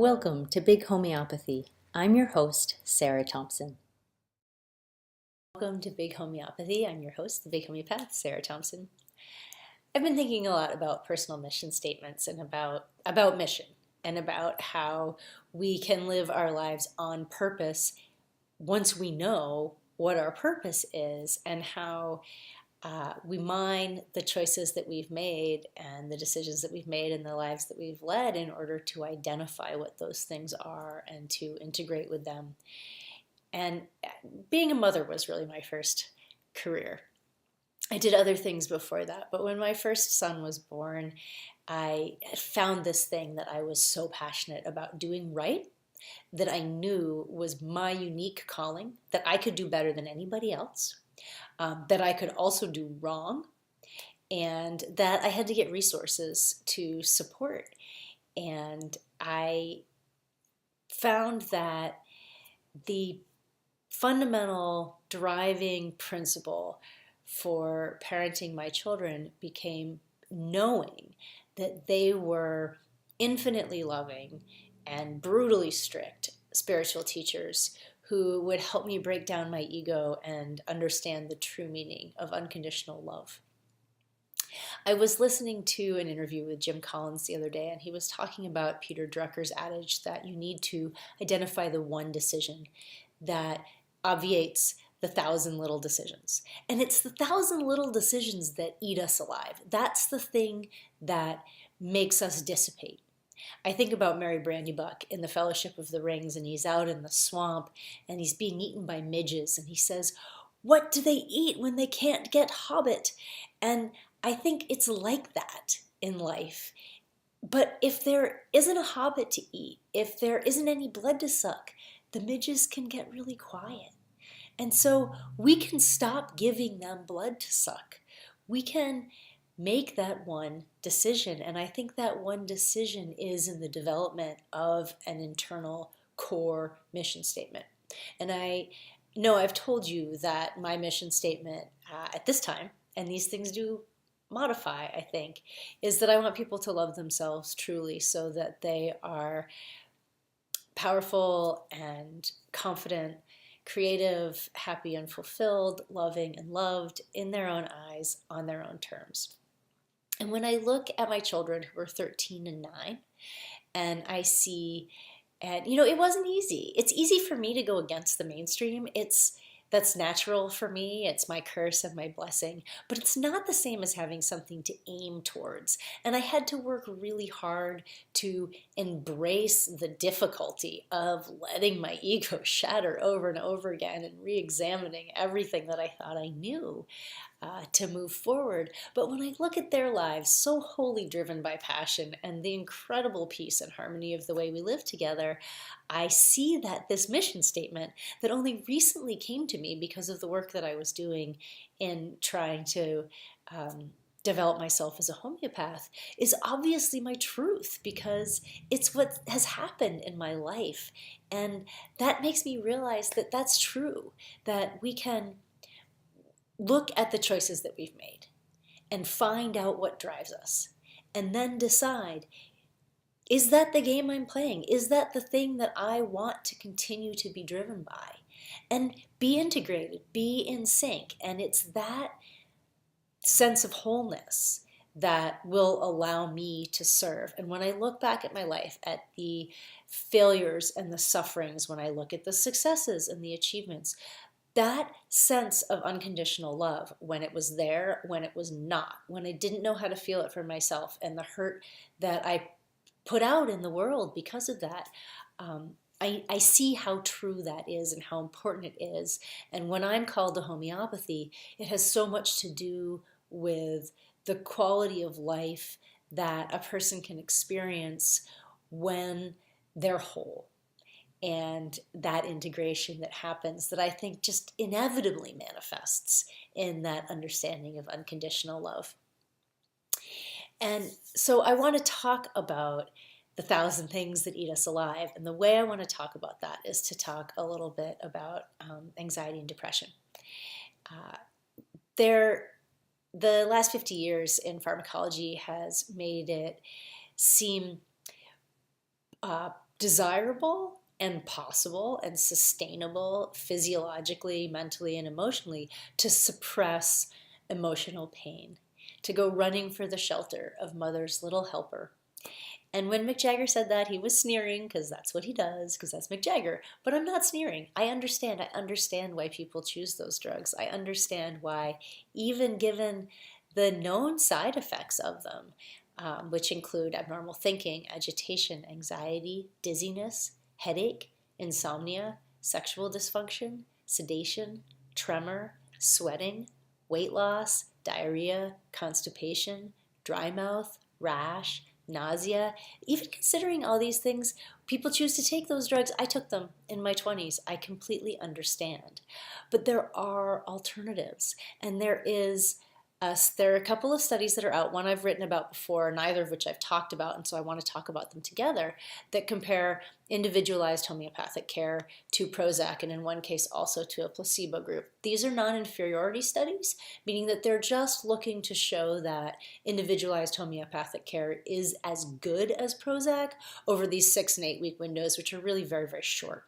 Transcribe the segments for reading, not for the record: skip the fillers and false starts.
Welcome to Big Homeopathy. I'm your host, Sarah Thompson. Welcome to Big Homeopathy. I'm your host, the Big Homeopath, Sarah Thompson. I've been thinking a lot about personal mission statements and about mission and about how we can live our lives on purpose once we know what our purpose is and how we mine the choices that we've made and the decisions that we've made and the lives that we've led in order to identify what those things are and to integrate with them. And being a mother was really my first career. I did other things before that, but when my first son was born, I found this thing that I was so passionate about doing right, that I knew was my unique calling, that I could do better than anybody else. That I could also do wrong, and that I had to get resources to support. And I found that the fundamental driving principle for parenting my children became knowing that they were infinitely loving and brutally strict spiritual teachers who would help me break down my ego and understand the true meaning of unconditional love. I was listening to an interview with Jim Collins the other day, and he was talking about Peter Drucker's adage that you need to identify the one decision that obviates the 1,000 little decisions. And it's the 1,000 little decisions that eat us alive. That's the thing that makes us dissipate. I think about Merry Brandybuck in the Fellowship of the Rings, and he's out in the swamp and he's being eaten by midges, and he says, "What do they eat when they can't get Hobbit?" And I think it's like that in life. But if there isn't a Hobbit to eat, if there isn't any blood to suck, the midges can get really quiet. And so we can stop giving them blood to suck. We can make that one decision. And I think that one decision is in the development of an internal core mission statement. And I know I've told you that my mission statement at this time, and these things do modify, I think, is that I want people to love themselves truly so that they are powerful and confident, creative, happy and fulfilled, loving and loved in their own eyes on their own terms. And when I look at my children who are 13 and 9, and I see, and it wasn't easy. It's easy for me to go against the mainstream. That's natural for me. It's my curse and my blessing. But it's not the same as having something to aim towards. And I had to work really hard to embrace the difficulty of letting my ego shatter over and over again and re-examining everything that I thought I knew to move forward. But when I look at their lives, so wholly driven by passion and the incredible peace and harmony of the way we live together, I see that this mission statement that only recently came to me because of the work that I was doing in trying to develop myself as a homeopath is obviously my truth, because it's what has happened in my life. And that makes me realize that that's true, that we can look at the choices that we've made and find out what drives us, and then decide, is that the game I'm playing? Is that the thing that I want to continue to be driven by? And be integrated, be in sync. And it's that sense of wholeness that will allow me to serve. And when I look back at my life, at the failures and the sufferings, when I look at the successes and the achievements, that sense of unconditional love, when it was there, when it was not, when I didn't know how to feel it for myself, and the hurt that I put out in the world because of that, I see how true that is and how important it is. And when I'm called to homeopathy, it has so much to do with the quality of life that a person can experience when they're whole. And that integration that happens, that I think just inevitably manifests in that understanding of unconditional love. And so I want to talk about the 1,000 things that eat us alive. And the way I want to talk about that is to talk a little bit about anxiety and depression. The last 50 years in pharmacology has made it seem desirable and possible and sustainable physiologically, mentally, and emotionally to suppress emotional pain, to go running for the shelter of mother's little helper. And when Mick Jagger said that, he was sneering, because that's what he does, because that's Mick Jagger. But I'm not sneering. I understand. I understand why people choose those drugs. I understand why, even given the known side effects of them, which include abnormal thinking, agitation, anxiety, dizziness, headache, insomnia, sexual dysfunction, sedation, tremor, sweating, weight loss, diarrhea, constipation, dry mouth, rash, nausea. Even considering all these things, people choose to take those drugs. I took them in my 20s. I completely understand. But there are alternatives, and there are a couple of studies that are out, one I've written about before, neither of which I've talked about, and so I want to talk about them together, that compare individualized homeopathic care to Prozac, and in one case also to a placebo group. These are non-inferiority studies, meaning that they're just looking to show that individualized homeopathic care is as good as Prozac over these 6 and 8 week windows, which are really very, very short.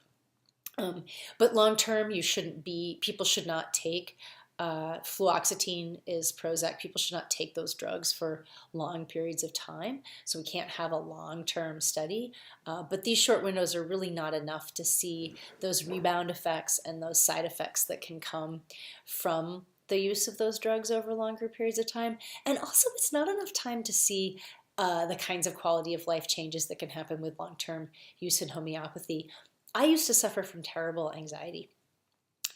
But long term, people should not take fluoxetine is Prozac. People should not take those drugs for long periods of time, so we can't have a long-term study. But these short windows are really not enough to see those rebound effects and those side effects that can come from the use of those drugs over longer periods of time. And also, it's not enough time to see the kinds of quality of life changes that can happen with long-term use in homeopathy. I used to suffer from terrible anxiety.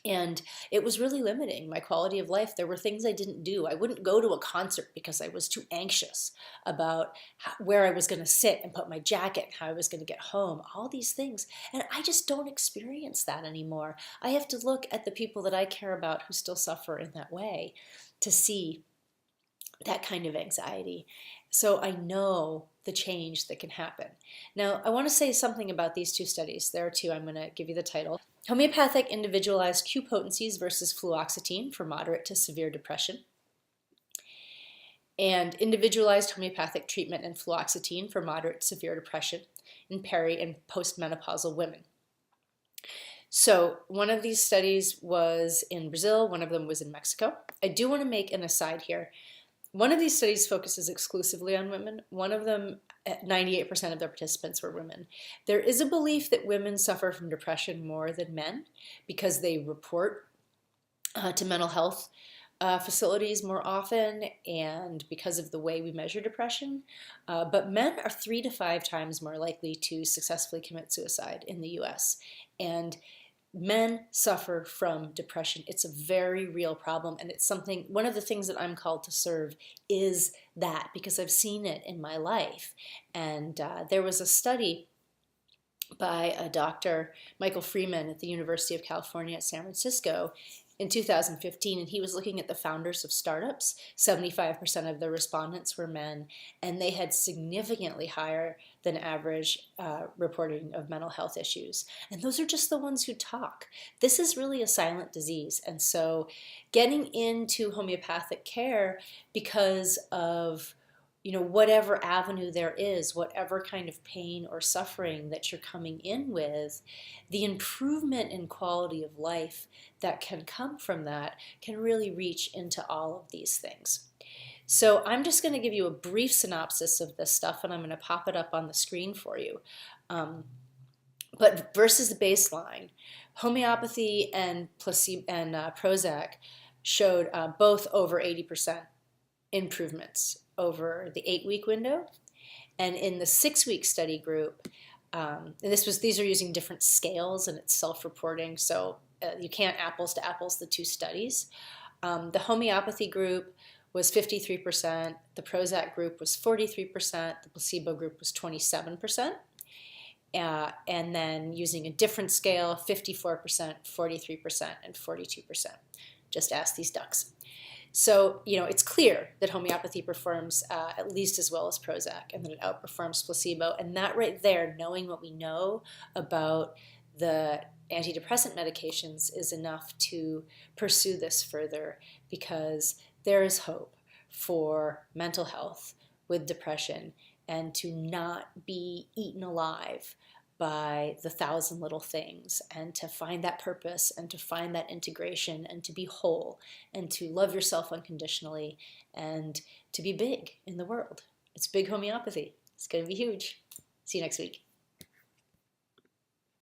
And it was really limiting my quality of life. There were things I didn't do. I wouldn't go to a concert because I was too anxious about where I was going to sit and put my jacket, and how I was going to get home, all these things. And I just don't experience that anymore. I have to look at the people that I care about who still suffer in that way to see that kind of anxiety. So I know the change that can happen. Now, I want to say something about these two studies. There are two. I'm going to give you the title. Homeopathic Individualized Q Potencies versus Fluoxetine for Moderate to Severe Depression. And Individualized Homeopathic Treatment and Fluoxetine for Moderate to Severe Depression in peri- and postmenopausal women. So one of these studies was in Brazil, one of them was in Mexico. I do want to make an aside here. One of these studies focuses exclusively on women. One of them, 98% of their participants were women. There is a belief that women suffer from depression more than men because they report to mental health facilities more often, and because of the way we measure depression. But men are 3 to 5 times more likely to successfully commit suicide in the US. And men suffer from depression. It's a very real problem, and it's something, one of the things that I'm called to serve is that, because I've seen it in my life. And there was a study by a Dr. Michael Freeman at the University of California at San Francisco in 2015, and he was looking at the founders of startups. 75% of the respondents were men, and they had significantly higher than average reporting of mental health issues. And those are just the ones who talk. This is really a silent disease, and so getting into homeopathic care because of whatever avenue there is, whatever kind of pain or suffering that you're coming in with, the improvement in quality of life that can come from that can really reach into all of these things. So I'm just going to give you a brief synopsis of this stuff, and I'm going to pop it up on the screen for you. But versus the baseline, homeopathy and placebo and Prozac showed both over 80% improvements over the 8-week window. And in the 6-week study group, and these are using different scales, and it's self-reporting, so you can't apples to apples the two studies. The homeopathy group was 53%, the Prozac group was 43%, the placebo group was 27%. And then using a different scale, 54%, 43%, and 42%. Just ask these ducks. So, it's clear that homeopathy performs at least as well as Prozac, and that it outperforms placebo. And that right there, knowing what we know about the antidepressant medications, is enough to pursue this further, because there is hope for mental health with depression, and to not be eaten alive by the 1,000 little things, and to find that purpose and to find that integration and to be whole and to love yourself unconditionally and to be big in the world. It's big homeopathy. It's going to be huge. See you next week.